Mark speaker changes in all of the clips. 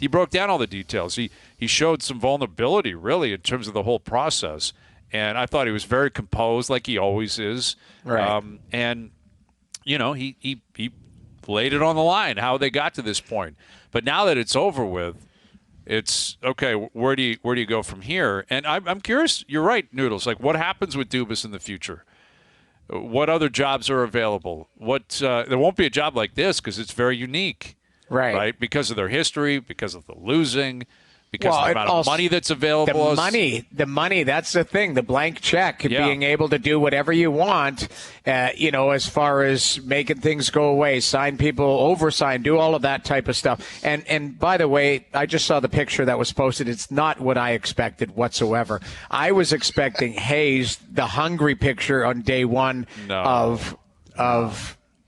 Speaker 1: he broke down all the details. He showed some vulnerability, really, in terms of the whole process. And I thought he was very composed, like he always is.
Speaker 2: Right.
Speaker 1: And, you know, he laid it on the line, how they got to this point. But now that it's over with, it's, okay, where do you go from here? And I'm curious, you're right, Noodles, like what happens with Dubas in the future? What other jobs are available? There won't be a job like this because it's very unique, right? Because of their history, because of the losing, because of the amount of money that's available.
Speaker 2: The money, that's the thing, the blank check, being able to do whatever you want, as far as making things go away, sign people, oversign, do all of that type of stuff. And by the way, I just saw the picture that was posted. It's not what I expected whatsoever. I was expecting Hayes, the hungry picture on day one of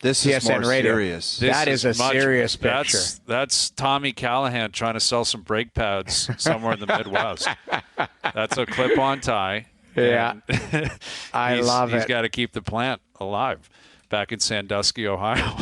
Speaker 3: This
Speaker 2: TSN
Speaker 3: is more
Speaker 2: Radio.
Speaker 3: serious.
Speaker 2: That is a serious picture.
Speaker 1: That's Tommy Callahan trying to sell some brake pads somewhere in the Midwest. That's a clip-on tie.
Speaker 2: Yeah. I love it.
Speaker 1: He's got to keep the plant alive back in Sandusky, Ohio.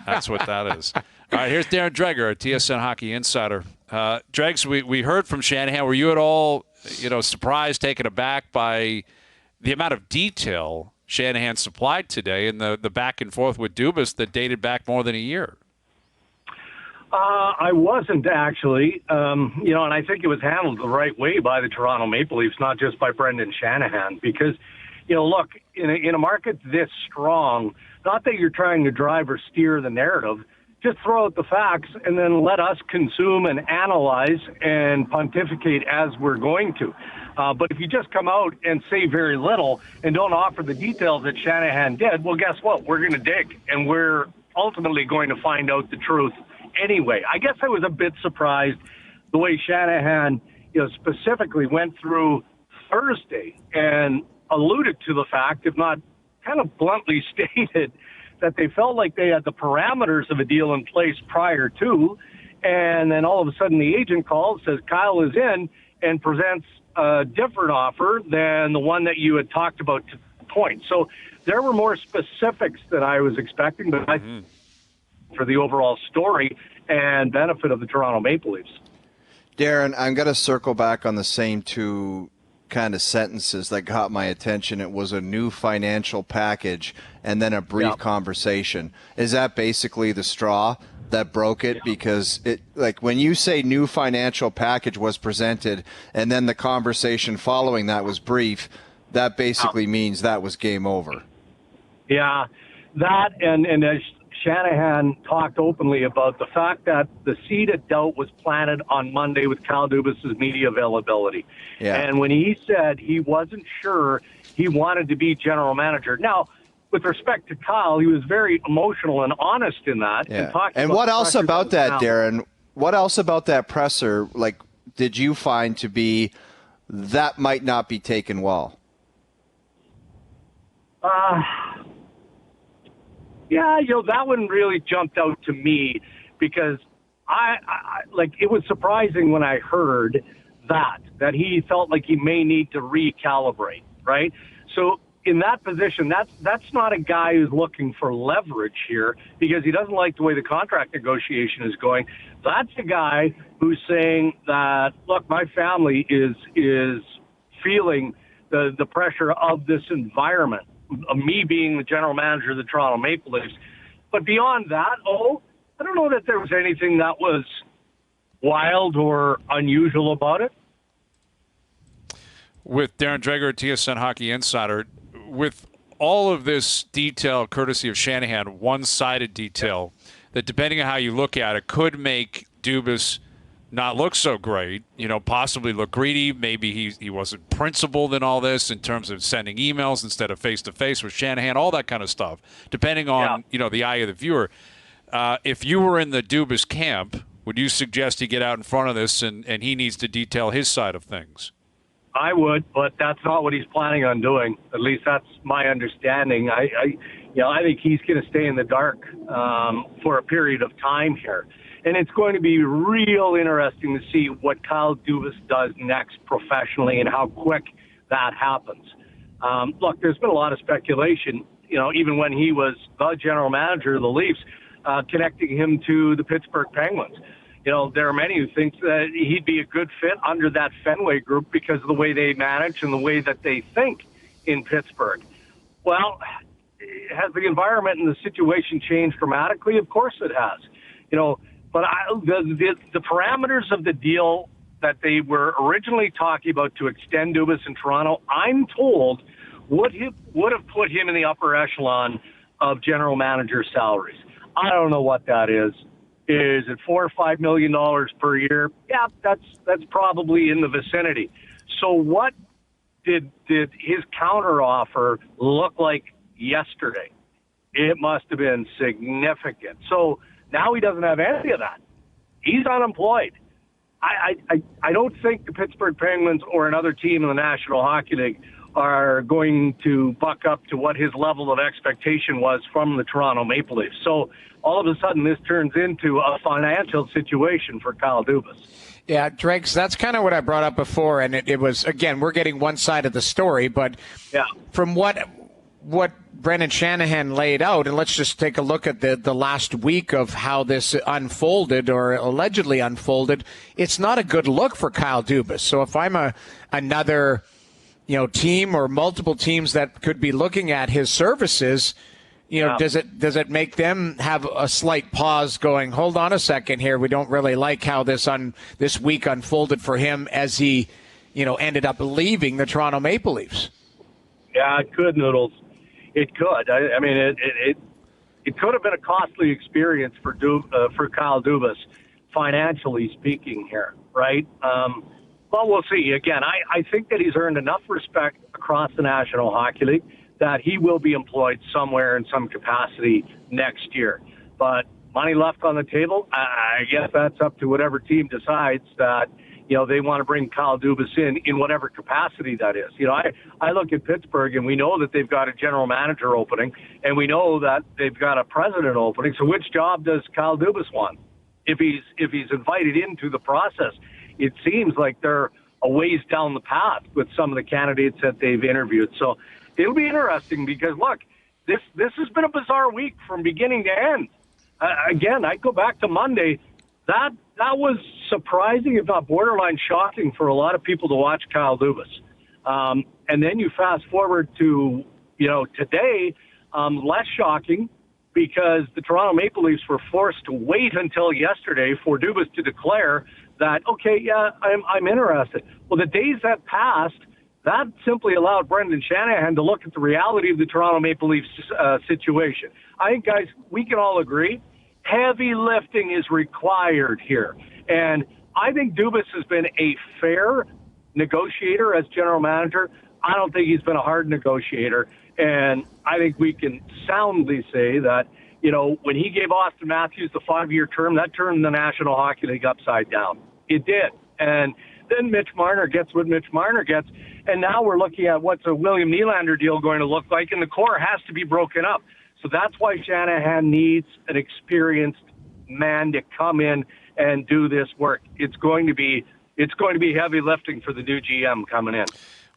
Speaker 1: That's what that is. All right, here's Darren Dreger, our TSN Hockey Insider. Dregs, we heard from Shanahan. Were you at all, surprised, taken aback by the amount of detail Shanahan supplied today and the back and forth with Dubas that dated back more than a year?
Speaker 4: I wasn't actually, and I think it was handled the right way by the Toronto Maple Leafs, not just by Brendan Shanahan, because, look, in a market this strong, not that you're trying to drive or steer the narrative, just throw out the facts and then let us consume and analyze and pontificate as we're going to. But if you just come out and say very little and don't offer the details that Shanahan did, well, guess what? We're going to dig, and we're ultimately going to find out the truth anyway. I guess I was a bit surprised the way Shanahan, specifically went through Thursday and alluded to the fact, if not kind of bluntly stated, that they felt like they had the parameters of a deal in place prior to, and then all of a sudden the agent calls, says Kyle is in, and presents a different offer than the one that you had talked about to the point. So there were more specifics than I was expecting, but for the overall story and benefit of the Toronto Maple Leafs.
Speaker 3: Darren, I'm going to circle back on the same two kind of sentences that got my attention. It was a new financial package and then a brief conversation. Is that basically the straw that broke it? Because it, like, when you say new financial package was presented and then the conversation following that was brief, that basically means that was game over.
Speaker 4: Yeah, that and as Shanahan talked openly about the fact that the seed of doubt was planted on Monday with Kyle Dubas' media availability. Yeah. And when he said he wasn't sure he wanted to be general manager. Now, with respect to Kyle, he was very emotional and honest in that.
Speaker 3: Yeah. And what else about that, Darren? What else about that presser, did you find to be that might not be taken well?
Speaker 4: Yeah, that one really jumped out to me because I it was surprising when I heard that he felt like he may need to recalibrate, right? So in that position, that's not a guy who's looking for leverage here because he doesn't like the way the contract negotiation is going. That's a guy who's saying that, look, my family is feeling the pressure of this environment, me being the general manager of the Toronto Maple Leafs. But beyond that, I don't know that there was anything that was wild or unusual about it.
Speaker 1: With Darren Dreger, TSN Hockey Insider, with all of this detail, courtesy of Shanahan, one-sided detail, that depending on how you look at it, could make Dubas not look so great, possibly look greedy. Maybe he wasn't principled in all this in terms of sending emails instead of face-to-face with Shanahan, all that kind of stuff, depending on, the eye of the viewer. If you were in the Dubas camp, would you suggest he get out in front of this and he needs to detail his side of things?
Speaker 4: I would, but that's not what he's planning on doing. At least that's my understanding. I think he's going to stay in the dark for a period of time here. And it's going to be real interesting to see what Kyle Dubas does next professionally and how quick that happens. Look, there's been a lot of speculation, even when he was the general manager of the Leafs, connecting him to the Pittsburgh Penguins. there are many who think that he'd be a good fit under that Fenway group because of the way they manage and the way that they think in Pittsburgh. Well, has the environment and the situation changed dramatically? Of course it has. But the parameters of the deal that they were originally talking about to extend Dubas in Toronto, I'm told, would have put him in the upper echelon of general manager salaries. I don't know what that is. Is it $4 or $5 million per year? Yeah, that's probably in the vicinity. So what did his counteroffer look like yesterday? It must have been significant. So now he doesn't have any of that. He's unemployed. I don't think the Pittsburgh Penguins or another team in the National Hockey League are going to buck up to what his level of expectation was from the Toronto Maple Leafs. So all of a sudden this turns into a financial situation for Kyle Dubas.
Speaker 2: Yeah, Dregs, that's kind of what I brought up before, and it was, again, we're getting one side of the story, but from what Brendan Shanahan laid out, and let's just take a look at the last week of how this unfolded or allegedly unfolded, it's not a good look for Kyle Dubas. So if I'm another team or multiple teams that could be looking at his services, does it make them have a slight pause going, hold on a second here, we don't really like how this week unfolded for him as he ended up leaving the Toronto Maple Leafs?
Speaker 4: Yeah, it could, Noodles. It could. I mean, it could have been a costly experience for Kyle Dubas, financially speaking here, right? Well, we'll see. Again, I think that he's earned enough respect across the National Hockey League that he will be employed somewhere in some capacity next year. But money left on the table, I guess that's up to whatever team decides that, they want to bring Kyle Dubas in whatever capacity that is. I look at Pittsburgh and we know that they've got a general manager opening and we know that they've got a president opening. So which job does Kyle Dubas want? If he's invited into the process, it seems like they're a ways down the path with some of the candidates that they've interviewed. So it'll be interesting because, look, this has been a bizarre week from beginning to end. Again, I go back to Monday. That was surprising, if not borderline shocking, for a lot of people to watch Kyle Dubas. And then you fast forward to, today, less shocking because the Toronto Maple Leafs were forced to wait until yesterday for Dubas to declare that, okay, yeah, I'm interested. Well, the days that passed, that simply allowed Brendan Shanahan to look at the reality of the Toronto Maple Leafs situation. I think, guys, we can all agree heavy lifting is required here. And I think Dubas has been a fair negotiator as general manager. I don't think he's been a hard negotiator. And I think we can soundly say that, when he gave Austin Matthews the 5-year term, that turned the National Hockey League upside down. It did. And then Mitch Marner gets what Mitch Marner gets. And now we're looking at what's a William Nylander deal going to look like, and the core has to be broken up. So that's why Shanahan needs an experienced man to come in and do this work. It's going to be heavy lifting for the new GM coming in.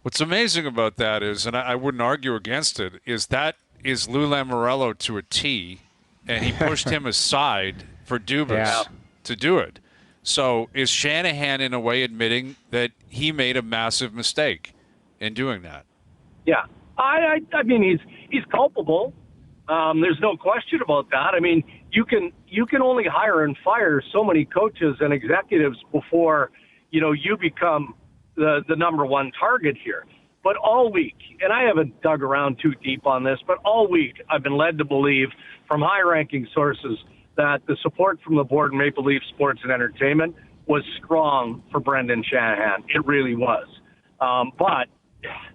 Speaker 1: What's amazing about that is, and I wouldn't argue against it, is that is Lou Lamoriello to a T, and he pushed him aside for Dubas to do it. So is Shanahan in a way admitting that he made a massive mistake in doing that?
Speaker 4: Yeah, I mean he's culpable. There's no question about that. I mean, you can only hire and fire so many coaches and executives before you become the number one target here. But all week, and I haven't dug around too deep on this, but all week I've been led to believe from high-ranking sources that the support from the board in Maple Leaf Sports and Entertainment was strong for Brendan Shanahan. It really was. But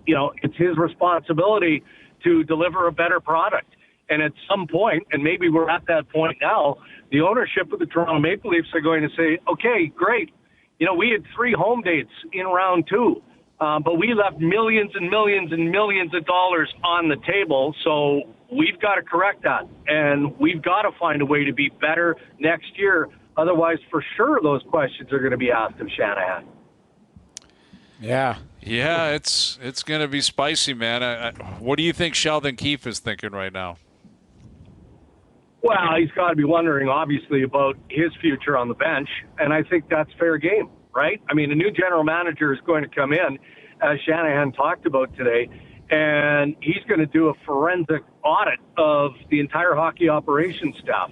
Speaker 4: it's his responsibility to deliver a better product. And at some point, and maybe we're at that point now, the ownership of the Toronto Maple Leafs are going to say, okay, great. We had 3 home dates in round 2, but we left millions and millions and millions of dollars on the table. So we've got to correct that. And we've got to find a way to be better next year. Otherwise, for sure, those questions are going to be asked of Shanahan.
Speaker 2: Yeah.
Speaker 1: Yeah, it's going to be spicy, man. What do you think Sheldon Keefe is thinking right now?
Speaker 4: Well, he's got to be wondering, obviously, about his future on the bench, and I think that's fair game, right? I mean, a new general manager is going to come in, as Shanahan talked about today, and he's going to do a forensic audit of the entire hockey operations staff.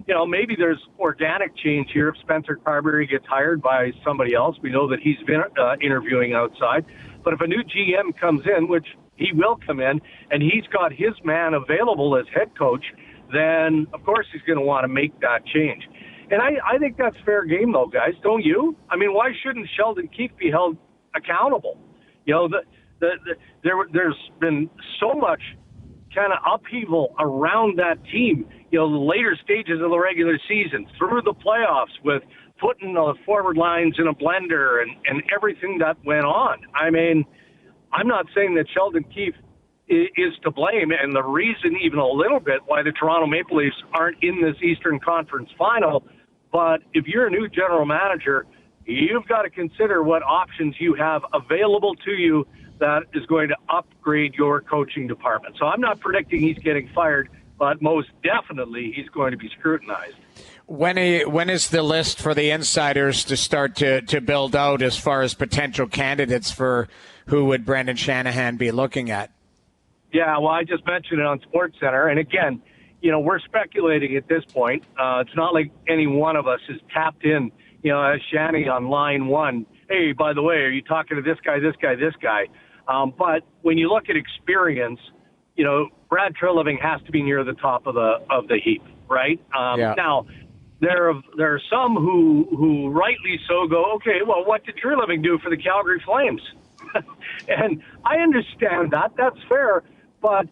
Speaker 4: You know, maybe there's organic change here if Spencer Carberry gets hired by somebody else. We know that he's been interviewing outside. But if a new GM comes in, which he will come in, and he's got his man available as head coach, then, of course, he's going to want to make that change. And I think that's fair game, though, guys. Don't you? I mean, why shouldn't Sheldon Keefe be held accountable? You know, there's been so much kind of upheaval around that team, you know, the later stages of the regular season, through the playoffs, with putting the forward lines in a blender and everything that went on. I mean, I'm not saying that Sheldon Keefe is to blame, and the reason even a little bit why the Toronto Maple Leafs aren't in this Eastern Conference final, but if you're a new general manager, you've got to consider what options you have available to you that is going to upgrade your coaching department. So I'm not predicting he's getting fired, but most definitely he's going to be scrutinized.
Speaker 2: When is the list for the insiders to start to build out as far as potential candidates for who would Brendan Shanahan be looking at?
Speaker 4: Yeah, well, I just mentioned it on SportsCenter, and again, you know, we're speculating at this point. It's not like any one of us is tapped in, you know, as Shanny on line one. Hey, by the way, are you talking to this guy, this guy, this guy? But when you look at experience, you know, Brad Treliving has to be near the top of the heap, right? Now, there are some who rightly so go, okay, well, what did Treliving do for the Calgary Flames? And I understand that. That's fair. But,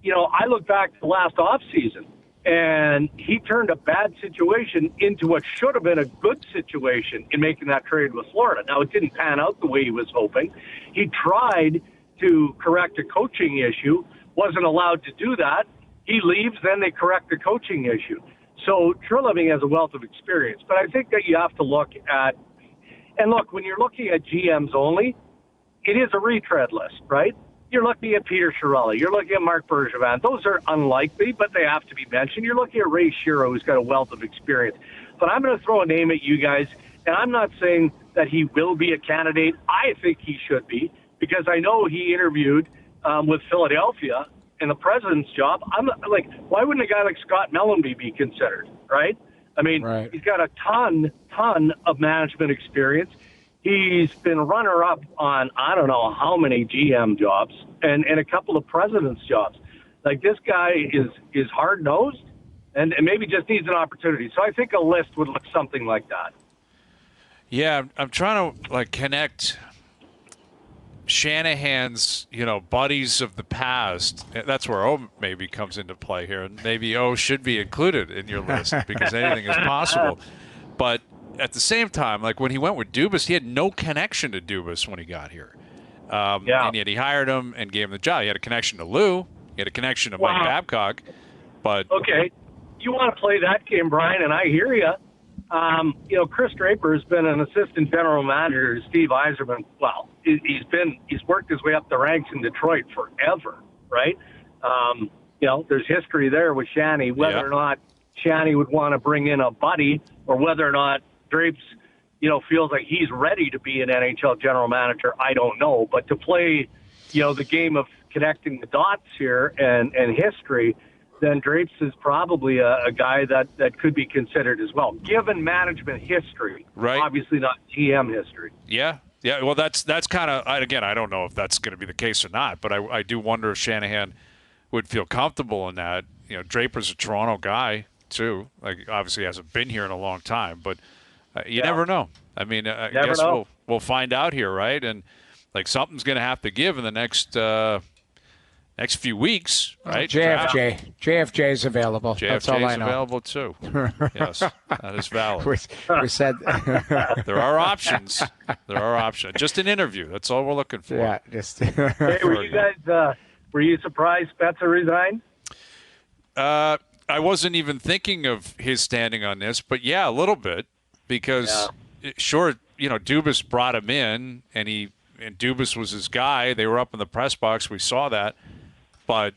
Speaker 4: you know, I look back to the last offseason, and he turned a bad situation into what should have been a good situation in making that trade with Florida. Now, it didn't pan out the way he was hoping. He tried to correct a coaching issue, wasn't allowed to do that. He leaves, then they correct the coaching issue. So Treliving has a wealth of experience. But I think that you have to look at, and look, when you're looking at GMs only, it is a retread list, right? You're looking at Peter Chiarelli. You're looking at Mark Bergevin. Those are unlikely, but they have to be mentioned. You're looking at Ray Shero, who's got a wealth of experience. But I'm going to throw a name at you guys, and I'm not saying that he will be a candidate. I think he should be, because I know he interviewed with Philadelphia in the president's job. I'm like, why wouldn't a guy like Scott Mellenby be considered, right? I mean, He's got a ton of management experience. He's been runner-up on I don't know how many GM jobs and a couple of president's jobs. Like, this guy is hard-nosed and maybe just needs an opportunity. So I think a list would look something like that.
Speaker 1: Yeah, I'm trying to like connect Shanahan's, you know, buddies of the past. That's where O maybe comes into play here, and maybe O should be included in your list because anything is possible. But at the same time, like when he went with Dubas, he had no connection to Dubas when he got here. And yet he hired him and gave him the job. He had a connection to Lou. He had a connection to Mike Babcock. But
Speaker 4: okay, you want to play that game, Brian, and I hear you. You know, Chris Draper has been an assistant general manager to Steve Yzerman. Well, he's worked his way up the ranks in Detroit forever, right? You know, there's history there with Shanny. Whether or not Shanny would want to bring in a buddy, or whether or not Drapes, you know, feels like he's ready to be an NHL general manager, I don't know. But to play, you know, the game of connecting the dots here and history, then Drapes is probably a guy that could be considered as well, given management history,
Speaker 1: right?
Speaker 4: Obviously not GM history.
Speaker 1: Yeah. Well, that's kind of, again, I don't know if that's going to be the case or not, but I do wonder if Shanahan would feel comfortable in that. You know, Draper's a Toronto guy too. Like, obviously hasn't been here in a long time, but you never know. I mean, I guess we'll find out here, right? And like something's going to have to give in the next few weeks, right?
Speaker 2: JFJ is available. That's all I know.
Speaker 1: Available too. Yes, that is valid.
Speaker 2: we said
Speaker 1: there are options. There are options. Just an interview. That's all we're looking for.
Speaker 2: Yeah. Just.
Speaker 4: Hey, were you guys? Were you surprised Spencer resigned?
Speaker 1: I wasn't even thinking of his standing on this, but yeah, a little bit, because sure, you know, Dubas brought him in, and Dubas was his guy. They were up in the press box. We saw that. But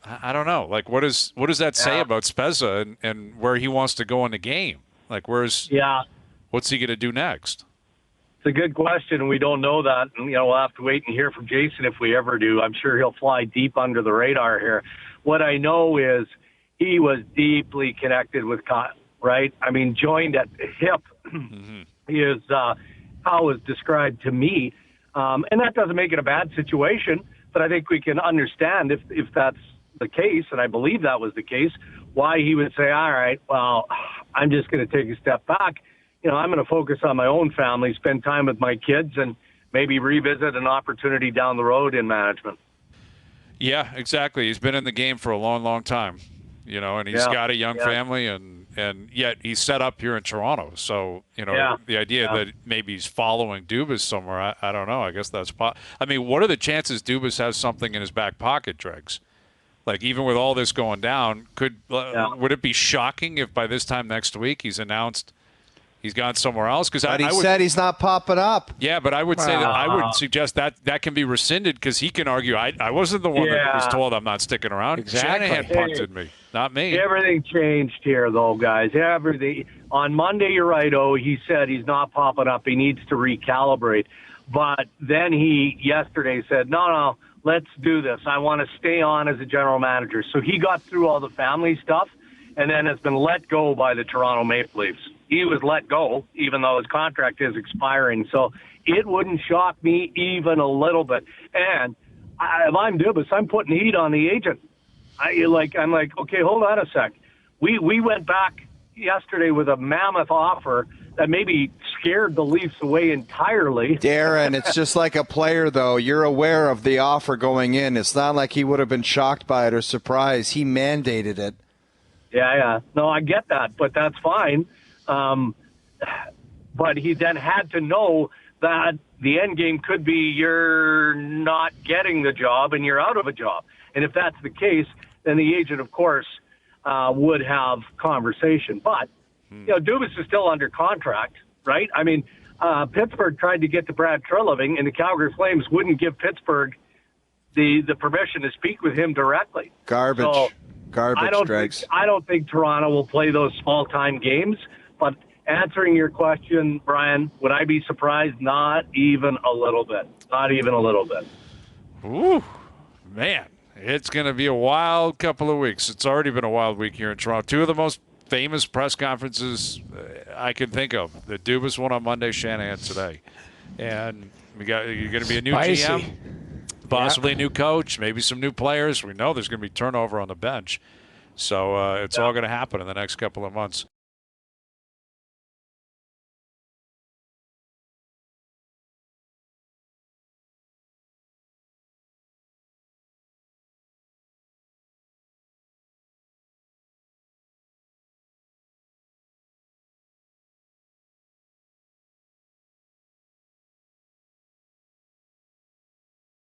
Speaker 1: I don't know. Like, what does that say about Spezza and where he wants to go in the game? Like, what's he going to do next?
Speaker 4: It's a good question. We don't know that. And, we'll have to wait and hear from Jason if we ever do. I'm sure he'll fly deep under the radar here. What I know is he was deeply connected with Kyle, right? I mean, joined at the hip is how it was described to me. And that doesn't make it a bad situation, but I think we can understand if that's the case, and I believe that was the case, why he would say, all right, well, I'm just going to take a step back. I'm going to focus on my own family, spend time with my kids, and maybe revisit an opportunity down the road in management.
Speaker 1: Yeah, exactly. He's been in the game for a long, long time, and he's got a young family, and yet he's set up here in Toronto. So, the idea that maybe he's following Dubas somewhere, I don't know. I guess that's I mean, what are the chances Dubas has something in his back pocket, Dregs? Like, even with all this going down, would it be shocking if by this time next week he's announced he's gone somewhere else? Because
Speaker 3: he said he's not popping up.
Speaker 1: Yeah, but I would say that I would suggest that can be rescinded because he can argue I wasn't the one that was told I'm not sticking around.
Speaker 2: Exactly.
Speaker 1: Shanahan punted me, not me.
Speaker 4: Everything changed here, though, guys. Everything. On Monday, you're right, he said he's not popping up. He needs to recalibrate. But then he yesterday said, no, let's do this. I want to stay on as a general manager. So he got through all the family stuff and then has been let go by the Toronto Maple Leafs. He was let go, even though his contract is expiring. So it wouldn't shock me even a little bit. And if I'm Dubas, I'm putting heat on the agent. I'm like, okay, hold on a sec. We went back yesterday with a mammoth offer that maybe scared the Leafs away entirely.
Speaker 3: Darren, it's just like a player, though. You're aware of the offer going in. It's not like he would have been shocked by it or surprised. He mandated it.
Speaker 4: Yeah. No, I get that, but that's fine. But he then had to know that the end game could be you're not getting the job and you're out of a job. And if that's the case, then the agent, of course, would have conversation. But, Dubas is still under contract, right? I mean, Pittsburgh tried to get to Brad Treliving, and the Calgary Flames wouldn't give Pittsburgh the permission to speak with him directly.
Speaker 3: Garbage.
Speaker 4: So,
Speaker 3: Dregs.
Speaker 4: I don't think Toronto will play those small-time games. But answering your question, Brian, would I be surprised? Not even a little bit. Not even a little bit.
Speaker 1: Ooh, man. It's going to be a wild couple of weeks. It's already been a wild week here in Toronto. Two of the most famous press conferences I can think of. The Dubas one on Monday, Shanahan today. And you're going to be a new GM, possibly a new coach, maybe some new players. We know there's going to be turnover on the bench. So it's all going to happen in the next couple of months.